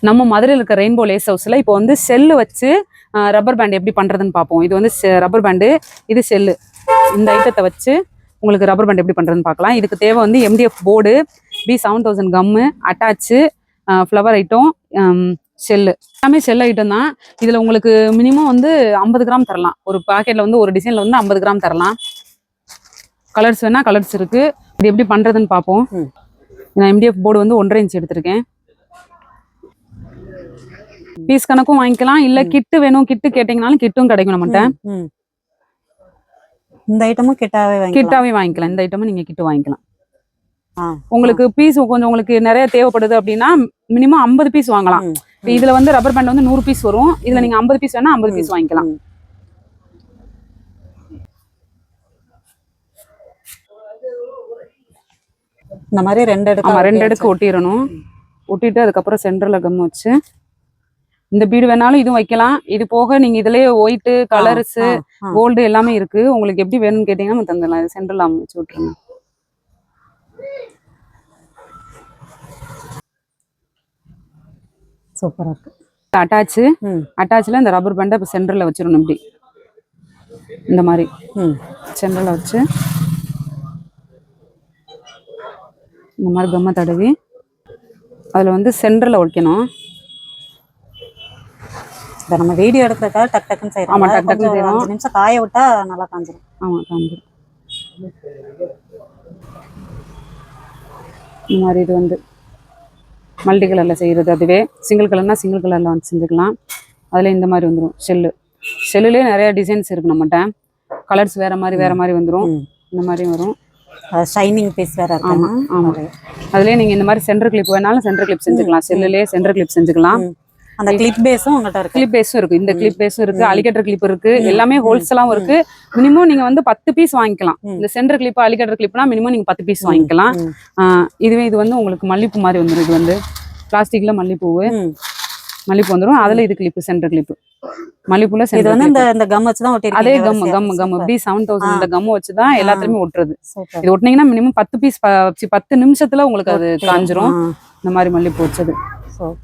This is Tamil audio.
நம்ம மதுரையில் இருக்க ரெயின்போ லேஸ் ஹவுஸில் இப்போ வந்து செல்லு வச்சு ரப்பர் பேண்ட் எப்படி பண்ணுறதுன்னு பார்ப்போம். இது வந்து ரப்பர் பேண்டு, இது செல்லு. இந்த ஐட்டத்தை வச்சு உங்களுக்கு ரப்பர் பேண்ட் எப்படி பண்ணுறதுன்னு பார்க்கலாம். இதுக்கு தேவை வந்து MDF போர்டு, B7000 கம்மு, அட்டாச்சு, ஃப்ளவர் ஐட்டம், செல்லு. எல்லாமே செல் ஐட்டம் தான். இதில் உங்களுக்கு மினிமம் வந்து 50 கிராம் தரலாம். ஒரு பாக்கெட்டில் வந்து ஒரு டிசைனில் வந்து 50 கிராம் தரலாம். கலர்ஸ் வேணால் கலர்ஸ் இருக்குது. இது எப்படி பண்ணுறதுன்னு பார்ப்போம். நான் MDF போர்டு வந்து 1.5 இன்ச் எடுத்திருக்கேன். பீஸ் கணக்கும் வாங்கிக்கலாம், இல்ல கிட்டு வேணும் கிட்டு கேட்டீங்கனாலும் கிட்டும் கிடைக்கும் நம்மகிட்ட. இந்த ஐட்டமும் கிட்டாவே வாங்கிக்கலாம். இந்த ஐட்டமும் நீங்க கிட்டு வாங்கிக்கலாம். உங்களுக்கு பீஸ் கொஞ்சம் உங்களுக்கு நிறைய தேவைப்படுது அப்படின்னா மினிமம் 50 பீஸ் வாங்கலாம். இதுல வந்து ரப்பர் பேண்ட் வந்து 100 பீஸ் வரும். இதுல நீங்க 50 பீஸ் வேணா 50 பீஸ் வாங்கிக்கலாம். இந்த மாதிரி ரெண்டு அடுக்கு ஒட்டிடணும். ஒட்டிட்டு அதுக்கப்புறம் சென்டர்ல கம் வச்சு இந்த பீடு வேணாலும் இதுவும் வைக்கலாம். இது போக நீங்க இதுலயே ஒயிட்டு, கலர்ஸ், கோல்டு எல்லாமே இருக்கு. உங்களுக்கு எப்படி வேணும்னு கேட்டீங்கன்னா தந்துடலாம். இது சென்டர்ல அமைச்சு விட்டுருங்க. சூப்பரா இருக்கு. அட்டாச்ல இந்த ரப்பர் பேண்டை இப்போ சென்டர்ல வச்சிடணும். இப்படி இந்த மாதிரி சென்டர்ல வச்சு இந்த மாதிரி கம்மை தடவி அதுல வந்து சென்டர்ல வைக்கணும். நம்ம வீடியோ எடுக்கிறதுக்காக டக் டக்குன்னு செய்யறோம். ஆமா, டக் டக்குன்னு செய்யறோம். 5 நிமிஷம் காய விட்டா நல்லா காஞ்சிரும். ஆமா, காஞ்சிரும். இந்த மாதிரி இது வந்து மல்டி கலர்ல செய்யறது. அதுவே சிங்கிள் கலர்னா சிங்கிள் கலர்ல வந்து செஞ்சுக்கலாம். அதுல இந்த மாதிரி வந்துடும். செல்லுலேயே நிறைய டிசைன்ஸ் இருக்கு நம்மகிட்ட. கலர்ஸ் வேற மாதிரி வந்துடும். இந்த மாதிரி வரும். ஷைனிங் பீஸ் வேற இருக்கு. ஆமா ஆமா. அதுலயே நீங்க இந்த மாதிரி சென்டர் கிளிப் வேணாலும் சென்டர் கிளிப் செஞ்சுக்கலாம். செல்லுலேயே சென்டர் கிளிப் செஞ்சுக்கலாம். அந்த கிளிப் பேஸும் உங்கள்கிட்ட இருக்கு. கிளிப் பேஸும் இருக்கு. இந்த கிளிப் பேஸும் இருக்கு, அலிகேட்டர் கிளிப் இருக்கு, எல்லாமே ஹோல்சேலாவும் இருக்கு. மினிமம் நீங்க வந்து 10 பீஸ் வாங்கிக்கலாம். இந்த சென்டர் கிளிப், அலிகேட்டர் கிளிப்னா மினிமம் நீங்க 10 பீஸ் வாங்கிக்கலாம். இதுவே இது வந்து உங்களுக்கு மல்லிப்பூ மாதிரி வந்துடும். இது வந்து பிளாஸ்டிக்ல மல்லிப்பூ வந்துடும். அதுல இது கிளிப், சென்டர் கிளிப். மல்லிப்பூல இது வந்து இந்த கம் வச்சு தான் ஒட்டிருக்கீங்க. அதே கம் B7000 இந்த கம் வச்சு தான் எல்லாத்துலயுமே ஒட்டுறது. இது ஒட்டினீங்கன்னா மினிமம் 10 பீஸ் 10 நிமிஷத்துல உங்களுக்கு அது காஞ்சிரும். இந்த மாதிரி மல்லிப்பூ வச்சது.